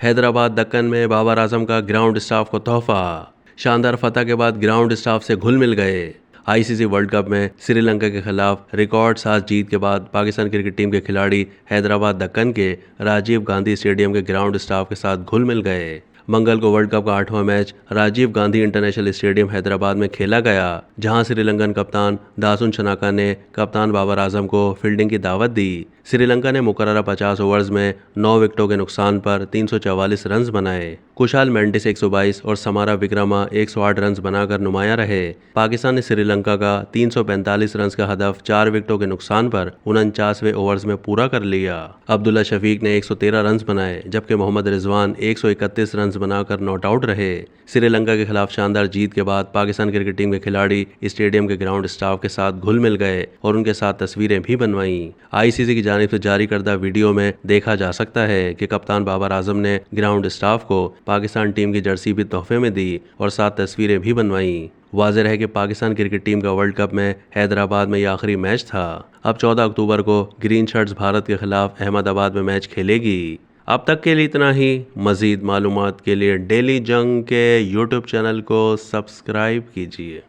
हैदराबाद दक्कन में बाबर आजम का ground staff को तोहफा। शानदार फतह के बाद ग्राउंड स्टाफ से घुल मिल गए। आईसीसी वर्ल्ड कप में श्रीलंका के खिलाफ रिकॉर्ड 7 जीत के बाद पाकिस्तान क्रिकेट टीम के खिलाड़ी हैदराबाद दक्कन के राजीव गांधी स्टेडियम के ग्राउंड स्टाफ के साथ घुल मिल गए। मंगल को वर्ल्ड कप का 8वां match Rajiv Gandhi international stadium Hyderabad में खेला गया, जहां श्रीलंकन कप्तान दासुन शनाका ने कप्तान बाबर आजम को फील्डिंग की दावत दी। श्रीलंका ने मुकर्ररा 50 ओवर्स में 9 विकेटों के नुकसान पर 344 रन बनाए। कुशाल मेंडिस 122 और समारा विक्रमा 108 रन बनाकर नुमाया रहे। पाकिस्तान ने श्रीलंका का 345 रन का हदफ 4 विकेटों के नुकसान पर 49वें ओवर्स में पूरा कर लिया। अब्दुल्ला शफीक ने 113 रन बनाए, जबकि मोहम्मद रिजवान 131 रन बनाकर नॉट आउट रहे। श्रीलंका के खिलाफ शानदार जीत के बाद पाकिस्तान क्रिकेट टीम के खिलाड़ी स्टेडियम के ग्राउंड स्टाफ के साथ घुल मिल गए और उनके साथ तस्वीरें भी बनवाईं। आईसीसी की जानिब से जारी करदा वीडियो में देखा जा सकता है कि कप्तान बाबर आजम ने ग्राउंड स्टाफ को पाकिस्तान टीम की जर्सी भी तोहफे में दी और साथ तस्वीरें भी बनवाईं। वाज़ेह है कि पाकिस्तान क्रिकेट टीम का वर्ल्ड कप में हैदराबाद में यह आखिरी मैच था। अब 14 अक्टूबर को ग्रीन शर्ट्स भारत के खिलाफ अहमदाबाद में मैच खेलेगी। अब तक के लिए इतना ही। मज़ीद मालूमात के लिए डेली जंग के यूट्यूब चैनल को सब्सक्राइब कीजिए।